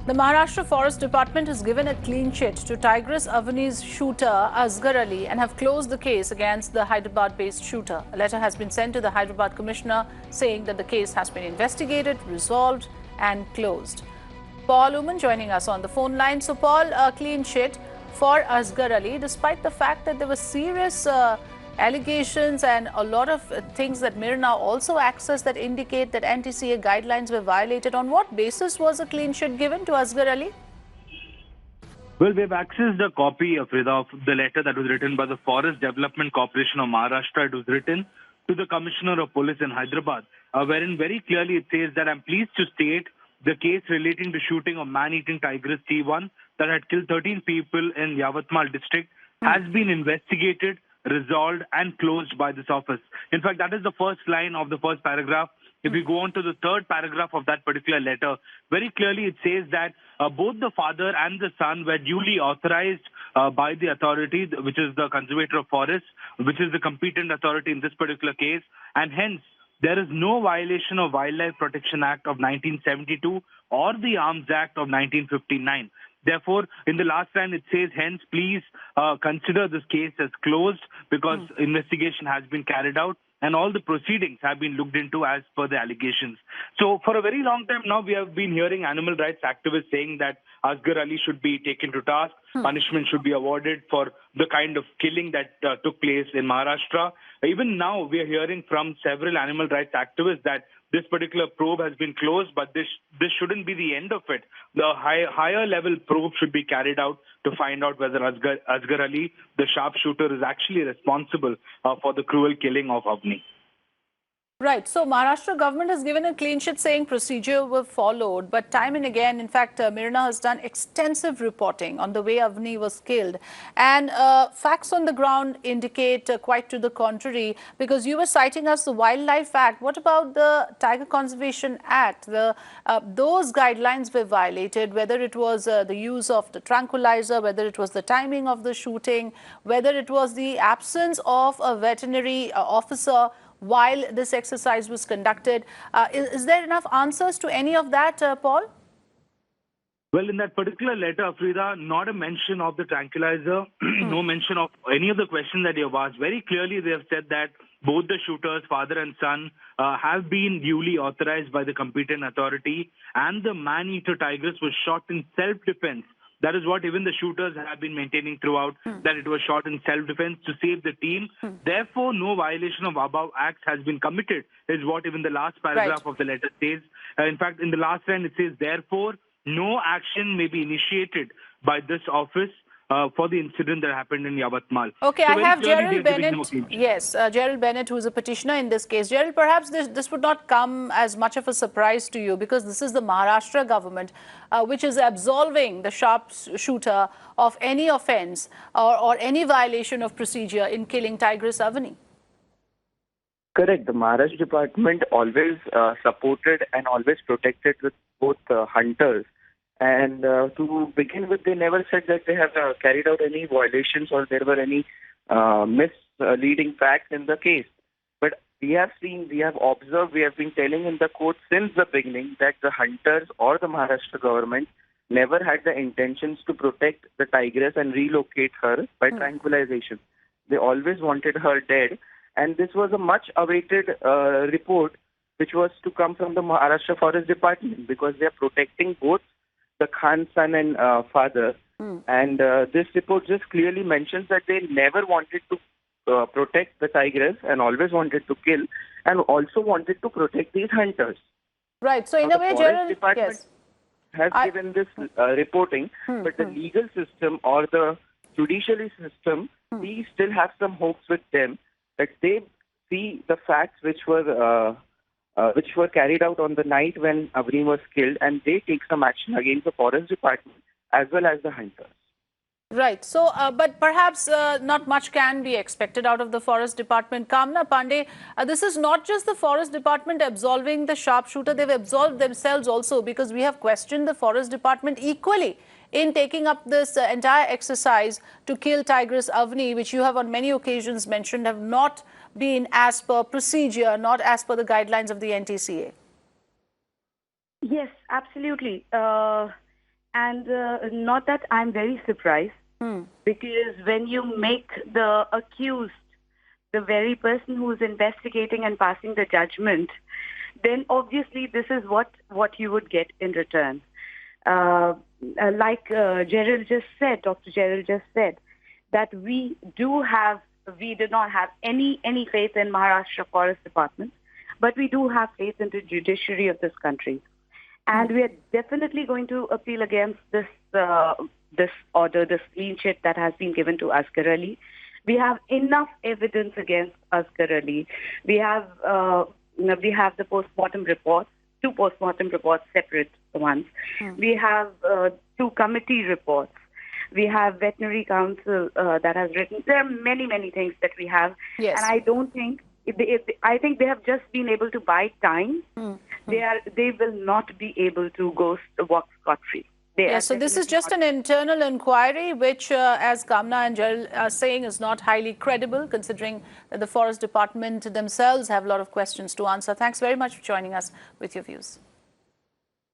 The Maharashtra Forest Department has given a clean chit to Tigress Avni's shooter Asgar Ali and have closed the case against the Hyderabad-based shooter. A letter has been sent to the Hyderabad Commissioner saying that the case has been investigated, resolved and closed. Paul Uman joining us on the phone line. So Paul, a clean chit for Asgar Ali despite the fact that there were serious allegations and a lot of things that Mir now also accessed that indicate that NTCA guidelines were violated. On what basis was a clean chit given to Asgar Ali? Well, we have accessed a copy of the letter that was written by the Forest Development Corporation of Maharashtra. It was written to the Commissioner of Police in Hyderabad, wherein very clearly it says that I'm pleased to state the case relating to shooting of man-eating tigress T1 that had killed 13 people in Yavatmal district has been investigated, resolved and closed by this office. In fact, that is the first line of the first paragraph. If we go on to the third paragraph of that particular letter, very clearly it says that both the father and the son were duly authorized by the authority, which is the Conservator of Forests, which is the competent authority in this particular case, and hence there is no violation of Wildlife Protection Act of 1972 or the Arms Act of 1959. Therefore, in the last line, it says, hence, please consider this case as closed because investigation has been carried out and all the proceedings have been looked into as per the allegations. So for a very long time now, we have been hearing animal rights activists saying that Asgar Ali should be taken to task, punishment should be awarded for the kind of killing that took place in Maharashtra. Even now, we are hearing from several animal rights activists that this particular probe has been closed, but this shouldn't be the end of it. The higher level probe should be carried out to find out whether Asgar Ali, the sharpshooter, is actually responsible for the cruel killing of Avni. Right. So Maharashtra government has given a clean sheet saying procedure were followed, but time and again, in fact, Mirna has done extensive reporting on the way Avni was killed. And facts on the ground indicate quite to the contrary, because you were citing us the Wildlife Act. What about the Tiger Conservation Act? Those guidelines were violated, whether it was the use of the tranquilizer, whether it was the timing of the shooting, whether it was the absence of a veterinary officer while this exercise was conducted. Is there enough answers to any of that, Paul? Well, in that particular letter, Afrida, not a mention of the tranquilizer, no mention of any of the questions that you have asked. Very clearly, they have said that both the shooters, father and son, have been duly authorized by the competent authority, and the man-eater tigress was shot in self-defense. That is what even the shooters have been maintaining throughout, that it was shot in self-defense to save the team. Therefore, no violation of above acts has been committed, is what even the last paragraph of the letter says. In fact, in the last line, it says, therefore, no action may be initiated by this office for the incident that happened in Yavatmal. Okay, so I have Gerald Bennett. Yes, Gerald Bennett, who is a petitioner in this case. Gerald, perhaps this would not come as much of a surprise to you because this is the Maharashtra government which is absolving the sharpshooter of any offence or any violation of procedure in killing Tigress Avni. Correct. The Maharashtra department always supported and always protected with both hunters. And to begin with, they never said that they have carried out any violations or there were any misleading facts in the case. But we have seen, we have observed, we have been telling in the court since the beginning that the hunters or the Maharashtra government never had the intentions to protect the tigress and relocate her by tranquilization. They always wanted her dead. And this was a much awaited report which was to come from the Maharashtra Forest Department because they are protecting both the Khan's son and father. And this report just clearly mentions that they never wanted to protect the tigress and always wanted to kill and also wanted to protect these hunters. Right. So in a way, Gerald, yes, has given this reporting, but the legal system or the judiciary system, we still have some hopes with them that they see the facts which were carried out on the night when Avni was killed, and they take some action against the Forest Department as well as the hunters. Right. So, but perhaps not much can be expected out of the Forest Department. Kamna Pandey, this is not just the Forest Department absolving the sharpshooter. They've absolved themselves also because we have questioned the Forest Department equally in taking up this entire exercise to kill Tigress Avni, which you have on many occasions mentioned have not been as per procedure, not as per the guidelines of the NTCA. Yes, absolutely. And not that I'm very surprised, because when you make the accused the very person who is investigating and passing the judgment, then obviously this is what you would get in return. Like Gerald just said, Dr. Gerald just said, that we do not have any faith in Maharashtra Forest Department, but we do have faith in the judiciary of this country. And we are definitely going to appeal against this order, this clean chit that has been given to Asgar Ali. We have enough evidence against Asgar Ali. We have the postmortem reports, 2 postmortem reports, separate ones. We have 2 committee reports. We have veterinary council that has written. There are many things that we have, Yes. and I don't think. I think they have just been able to buy time. They will not be able to walk scot-free. Yes, so this is just an internal inquiry, which, as Kamna and Gerald are saying, is not highly credible, considering that the Forest Department themselves have a lot of questions to answer. Thanks very much for joining us with your views.